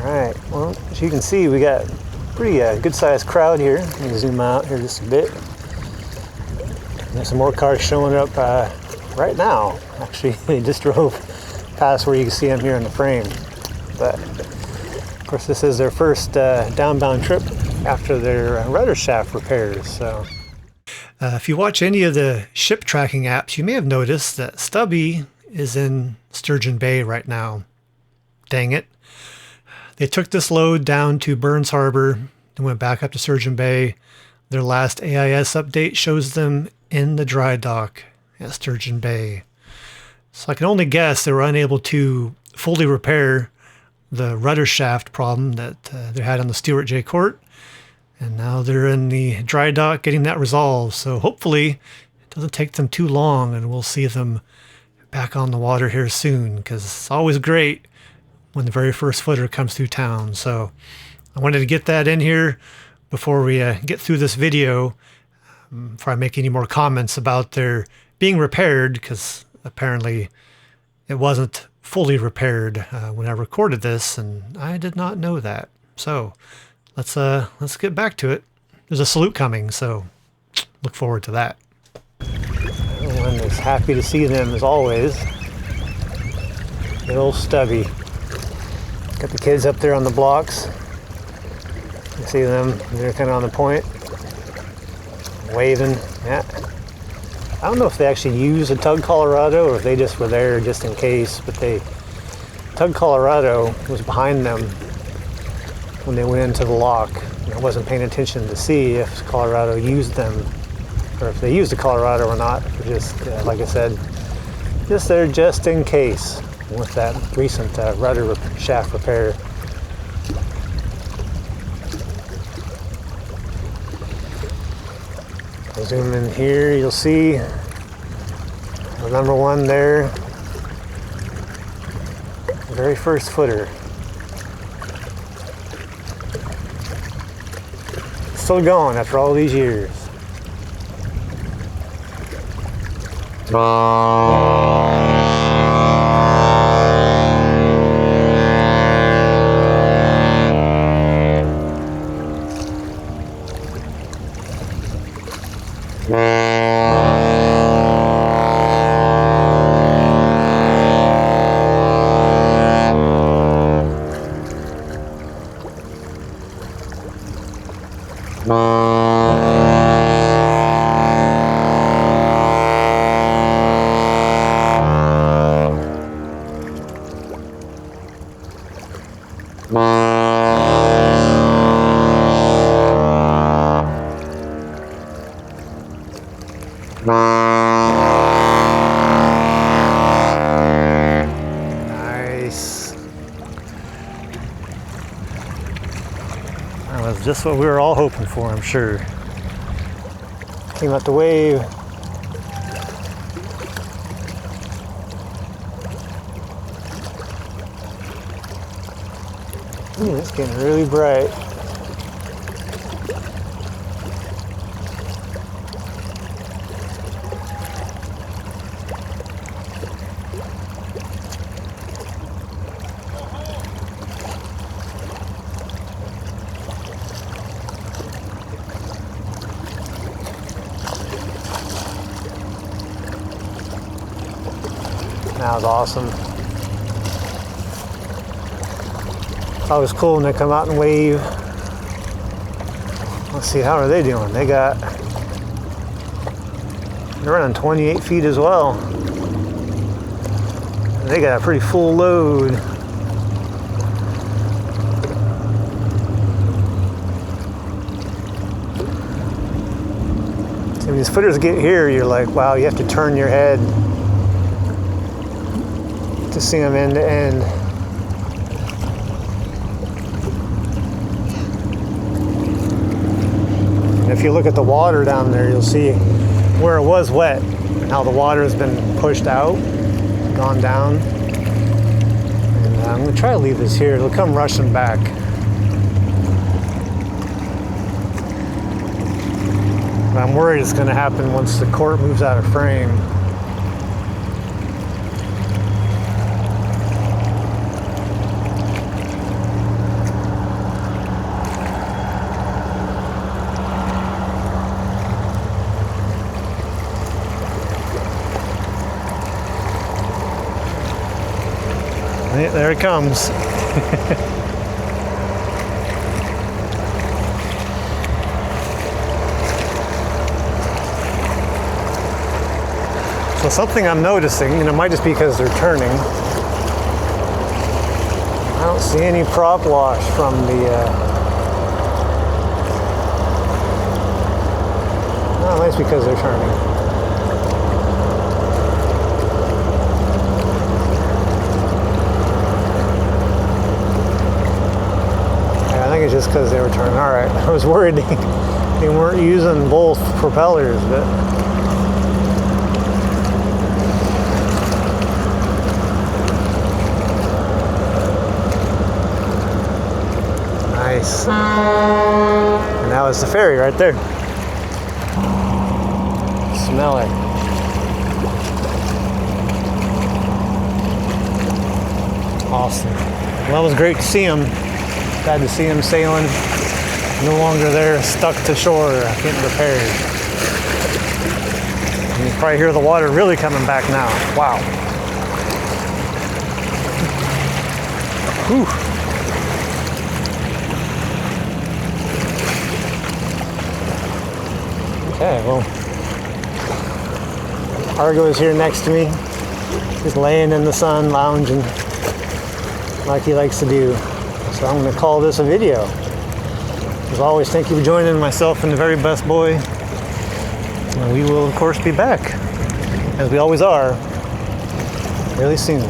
Alright, well, as you can see, we got a pretty good sized crowd here. Let me zoom out here just a bit. There's some more cars showing up right now. Actually, they just drove past where you can see them here in the frame. But of course, this is their first downbound trip after their rudder shaft repairs. So, if you watch any of the ship tracking apps, you may have noticed that Stubby is in Sturgeon Bay right now. Dang it. They took this load down to Burns Harbor and went back up to Sturgeon Bay. Their last AIS update shows them in the dry dock at Sturgeon Bay. So I can only guess they were unable to fully repair the rudder shaft problem that they had on the Stewart J Cort. And now they're in the dry dock getting that resolved. So hopefully it doesn't take them too long and we'll see them back on the water here soon, because it's always great when the very first footer comes through town. So I wanted to get that in here before we get through this video, before I make any more comments about their being repaired, because apparently it wasn't fully repaired when I recorded this, and I did not know that. So let's get back to it. There's a salute coming, so look forward to that. Everyone is happy to see them as always. Good old Stubby. Got the kids up there on the blocks. You see them, they're kind of on the point, waving. Yeah. I don't know if they actually used a Tug Colorado or if they just were there just in case, but Tug Colorado was behind them when they went into the lock. And I wasn't paying attention to see if Colorado used them, or if they used a Colorado or not. Just, like I said, just there just in case with that recent rudder shaft repair. I'll zoom in here, you'll see the number one there, the very first footer. Still going after all these years. Nice. That was just what we were all hoping for, I'm sure. Came out the wave. Ooh, it's getting really bright. That was awesome. It's always cool when they come out and wave. Let's see, how are they doing? They're running 28 feet as well. They got a pretty full load. So when these footers get here, you're like, wow, you have to turn your head to see them end to end. And if you look at the water down there, you'll see where it was wet and how the water has been pushed out, gone down. And I'm going to try to leave this here. It'll come rushing back. But I'm worried it's going to happen once the Cort moves out of frame. there it comes. So something I'm noticing, and it might just be because they're turning, I don't see any prop wash from the, oh, that's because they're turning. Yeah, I think it's just because they were turning. All right, I was worried they weren't using both propellers, but nice. And that was the ferry right there. Smell it. Awesome. Well, it was great to see him. Glad to see him sailing. No longer there, stuck to shore, getting repaired. You can probably hear the water really coming back now. Wow. Whew. Okay, well, Argo is here next to me, just laying in the sun, lounging like he likes to do. So I'm going to call this a video. As always, thank you for joining myself and the very best boy. And we will, of course, be back, as we always are, really soon.